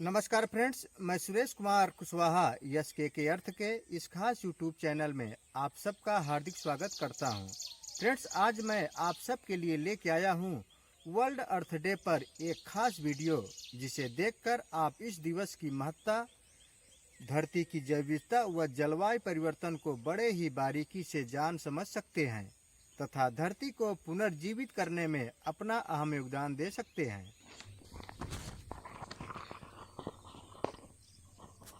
नमस्कार फ्रेंड्स, मैं सुरेश कुमार कुशवाहा यस के अर्थ के इस खास यूट्यूब चैनल में आप सबका हार्दिक स्वागत करता हूं। फ्रेंड्स, आज मैं आप सब के लिए लेके आया हूं वर्ल्ड अर्थ डे पर एक खास वीडियो, जिसे देखकर आप इस दिवस की महत्ता, धरती की जैव विविधता व जलवायु परिवर्तन को बड़े ही बारीकी से जान समझ सकते हैं तथा धरती को पुनर्जीवित करने में अपना अहम योगदान दे सकते हैं।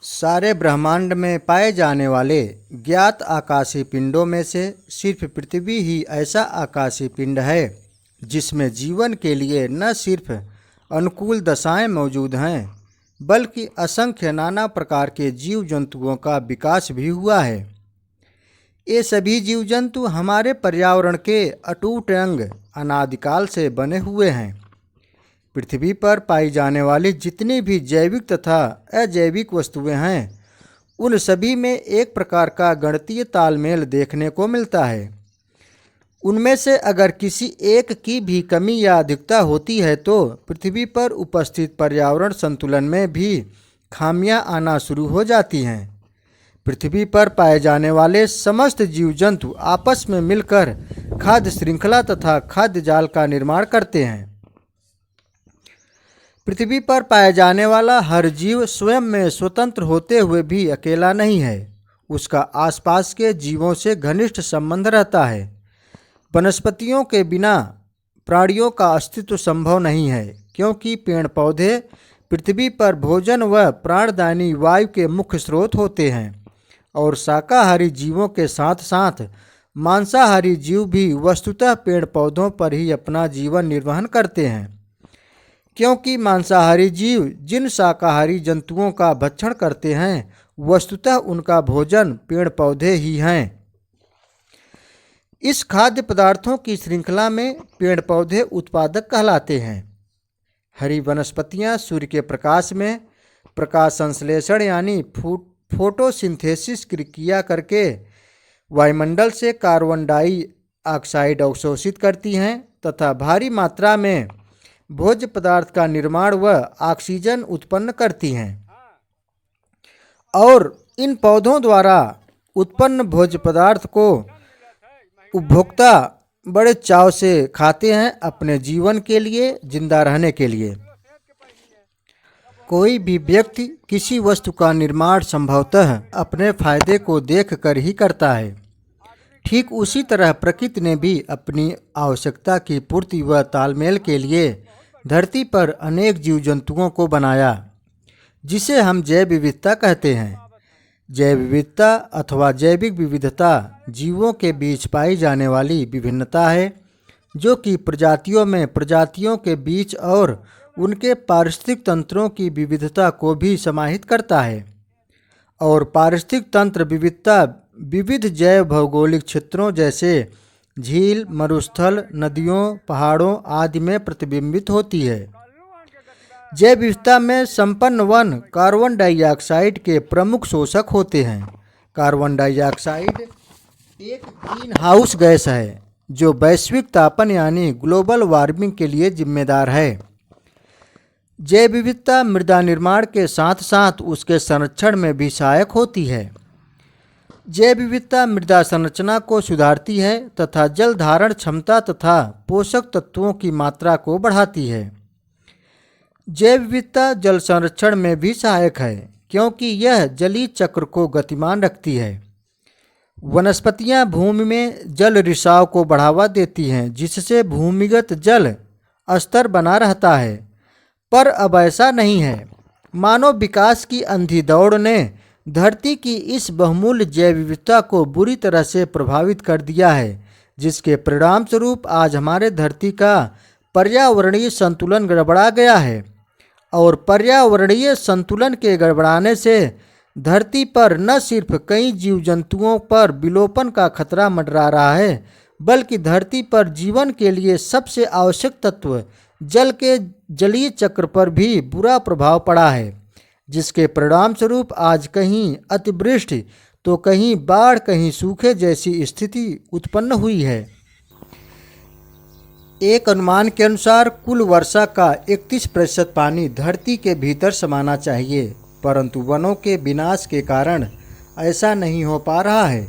सारे ब्रह्मांड में पाए जाने वाले ज्ञात आकाशीय पिंडों में से सिर्फ पृथ्वी ही ऐसा आकाशीय पिंड है जिसमें जीवन के लिए न सिर्फ अनुकूल दशाएं मौजूद हैं, बल्कि असंख्य नाना प्रकार के जीव जंतुओं का विकास भी हुआ है। ये सभी जीव जंतु हमारे पर्यावरण के अटूट अंग अनादिकाल से बने हुए हैं। पृथ्वी पर पाई जाने वाली जितनी भी जैविक तथा अजैविक वस्तुएं हैं, उन सभी में एक प्रकार का गणितीय तालमेल देखने को मिलता है। उनमें से अगर किसी एक की भी कमी या अधिकता होती है तो पृथ्वी पर उपस्थित पर्यावरण संतुलन में भी खामियां आना शुरू हो जाती हैं। पृथ्वी पर पाए जाने वाले समस्त जीव जंतु आपस में मिलकर खाद्य श्रृंखला तथा खाद्य जाल का निर्माण करते हैं। पृथ्वी पर पाया जाने वाला हर जीव स्वयं में स्वतंत्र होते हुए भी अकेला नहीं है। उसका आसपास के जीवों से घनिष्ठ संबंध रहता है। वनस्पतियों के बिना प्राणियों का अस्तित्व संभव नहीं है, क्योंकि पेड़ पौधे पृथ्वी पर भोजन व प्राणदायी वायु के मुख्य स्रोत होते हैं और शाकाहारी जीवों के साथ साथ मांसाहारी जीव भी वस्तुतः पेड़ पौधों पर ही अपना जीवन निर्वहन करते हैं, क्योंकि मांसाहारी जीव जिन शाकाहारी जंतुओं का भक्षण करते हैं वस्तुतः उनका भोजन पेड़ पौधे ही हैं। इस खाद्य पदार्थों की श्रृंखला में पेड़ पौधे उत्पादक कहलाते हैं। हरी वनस्पतियां सूर्य के प्रकाश में प्रकाश संश्लेषण यानी फोटोसिंथेसिस की क्रिया करके वायुमंडल से कार्बन डाइऑक्साइड अवशोषित करती हैं तथा भारी मात्रा में भोज्य पदार्थ का निर्माण व ऑक्सीजन उत्पन्न करती हैं, और इन पौधों द्वारा उत्पन्न भोज्य पदार्थ को उपभोक्ता बड़े चाव से खाते हैं अपने जीवन के लिए, जिंदा रहने के लिए। कोई भी व्यक्ति किसी वस्तु का निर्माण संभवतः अपने फायदे को देखकर ही करता है। ठीक उसी तरह प्रकृति ने भी अपनी आवश्यकता की पूर्ति व तालमेल के लिए धरती पर अनेक जीव जंतुओं को बनाया, जिसे हम जैव विविधता कहते हैं। जैव विविधता अथवा जैविक विविधता जीवों के बीच पाई जाने वाली विभिन्नता है, जो कि प्रजातियों में प्रजातियों के बीच और उनके पारिस्थितिक तंत्रों की विविधता को भी समाहित करता है। और पारिस्थितिक तंत्र विविधता विविध जैव भौगोलिक क्षेत्रों जैसे झील, मरुस्थल, नदियों, पहाड़ों आदि में प्रतिबिंबित होती है। जैव विविधता में संपन्न वन कार्बन डाइऑक्साइड के प्रमुख शोषक होते हैं। कार्बन डाइऑक्साइड एक ग्रीन हाउस गैस है जो वैश्विक तापन यानी ग्लोबल वार्मिंग के लिए जिम्मेदार है। जैव विविधता मृदा निर्माण के साथ साथ उसके संरक्षण में भी सहायक होती है। जैव विविधता मृदा संरचना को सुधारती है तथा जल धारण क्षमता तथा पोषक तत्वों की मात्रा को बढ़ाती है। जैव विविधता जल संरक्षण में भी सहायक है, क्योंकि यह जलीय चक्र को गतिमान रखती है। वनस्पतियां भूमि में जल रिसाव को बढ़ावा देती हैं, जिससे भूमिगत जल स्तर बना रहता है। पर अब ऐसा नहीं है। मानव विकास की अंधी दौड़ ने धरती की इस बहुमूल्य जैव विविधता को बुरी तरह से प्रभावित कर दिया है, जिसके परिणाम स्वरूप आज हमारे धरती का पर्यावरणीय संतुलन गड़बड़ा गया है। और पर्यावरणीय संतुलन के गड़बड़ाने से धरती पर न सिर्फ कई जीव जंतुओं पर विलोपन का खतरा मंडरा रहा है, बल्कि धरती पर जीवन के लिए सबसे आवश्यक तत्व जल के जलीय चक्र पर भी बुरा प्रभाव पड़ा है, जिसके परिणाम स्वरूप आज कहीं अतिवृष्टि तो कहीं बाढ़, कहीं सूखे जैसी स्थिति उत्पन्न हुई है। एक अनुमान के अनुसार कुल वर्षा का 31% पानी धरती के भीतर समाना चाहिए, परंतु वनों के विनाश के कारण ऐसा नहीं हो पा रहा है।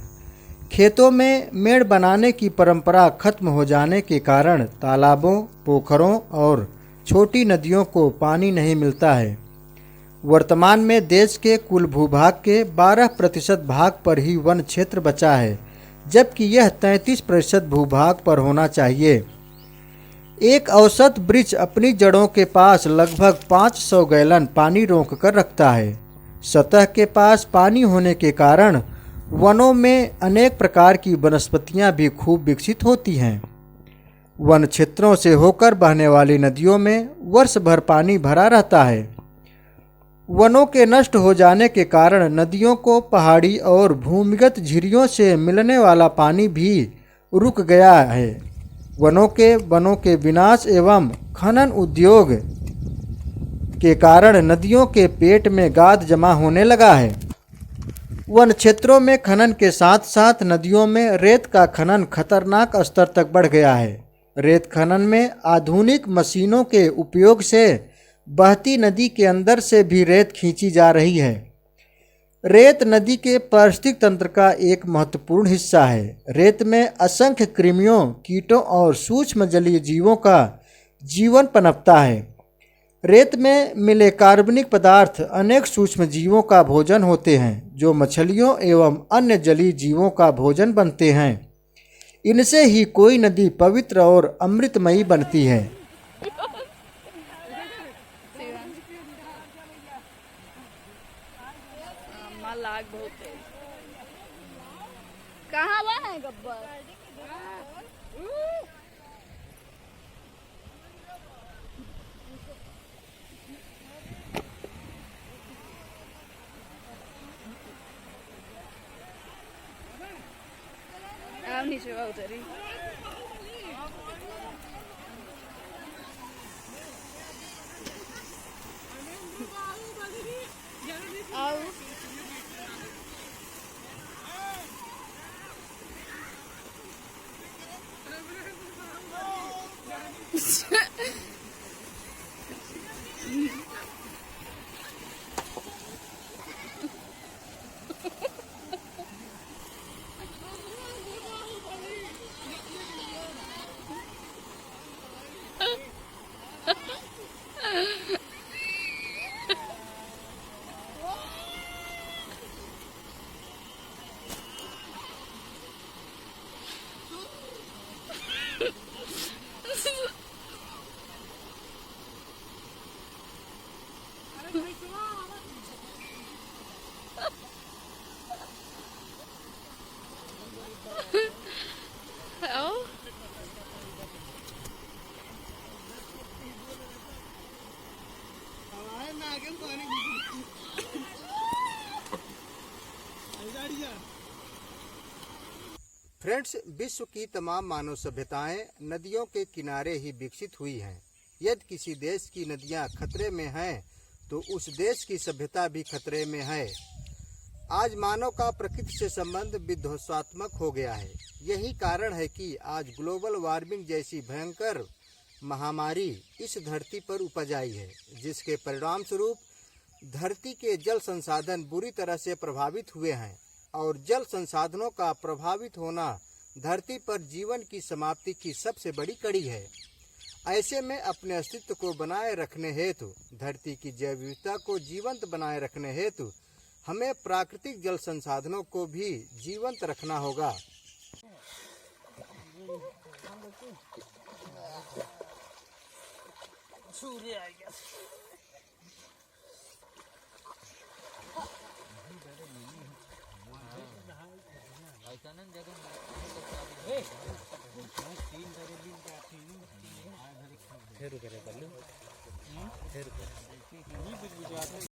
खेतों में मेड़ बनाने की परंपरा खत्म हो जाने के कारण तालाबों, पोखरों और छोटी नदियों को पानी नहीं मिलता है। वर्तमान में देश के कुल भूभाग के 12% भाग पर ही वन क्षेत्र बचा है, जबकि यह 33% भूभाग पर होना चाहिए। एक औसत वृक्ष अपनी जड़ों के पास लगभग 500 गैलन पानी रोक कर रखता है। सतह के पास पानी होने के कारण वनों में अनेक प्रकार की वनस्पतियां भी खूब विकसित होती हैं। वन क्षेत्रों से होकर बहने वाली नदियों में वर्ष भर पानी भरा रहता है। वनों के नष्ट हो जाने के कारण नदियों को पहाड़ी और भूमिगत झीलों से मिलने वाला पानी भी रुक गया है। वनों के विनाश एवं खनन उद्योग के कारण नदियों के पेट में गाद जमा होने लगा है। वन क्षेत्रों में खनन के साथ साथ नदियों में रेत का खनन खतरनाक स्तर तक बढ़ गया है। रेत खनन में आधुनिक मशीनों के उपयोग से बहती नदी के अंदर से भी रेत खींची जा रही है। रेत नदी के पारिस्थितिक तंत्र का एक महत्वपूर्ण हिस्सा है। रेत में असंख्य कृमियों, कीटों और सूक्ष्म जलीय जीवों का जीवन पनपता है। रेत में मिले कार्बनिक पदार्थ अनेक सूक्ष्म जीवों का भोजन होते हैं, जो मछलियों एवं अन्य जलीय जीवों का भोजन बनते हैं। इनसे ही कोई नदी पवित्र और अमृतमयी बनती है। लाग बहुत है। कहाँ हुआ है गब्बर? आओ नीचे आओ तेरी। आओ आओ फ्रेंड्स, विश्व की तमाम मानव सभ्यताएं नदियों के किनारे ही विकसित हुई हैं। यदि किसी देश की नदियां खतरे में हैं, तो उस देश की सभ्यता भी खतरे में है। आज मानव का प्रकृति से संबंध विध्वंसात्मक हो गया है। यही कारण है कि आज ग्लोबल वार्मिंग जैसी भयंकर महामारी इस धरती पर उपज आई है, जिसके परिणाम स्वरूप धरती के जल संसाधन बुरी तरह से प्रभावित हुए हैं और जल संसाधनों का प्रभावित होना धरती पर जीवन की समाप्ति की सबसे बड़ी कड़ी है। ऐसे में अपने अस्तित्व को बनाए रखने हेतु, धरती की जैव विविधता को जीवंत बनाए रखने हेतु हमें प्राकृतिक जल संसाधनों को भी जीवंत रखना होगा।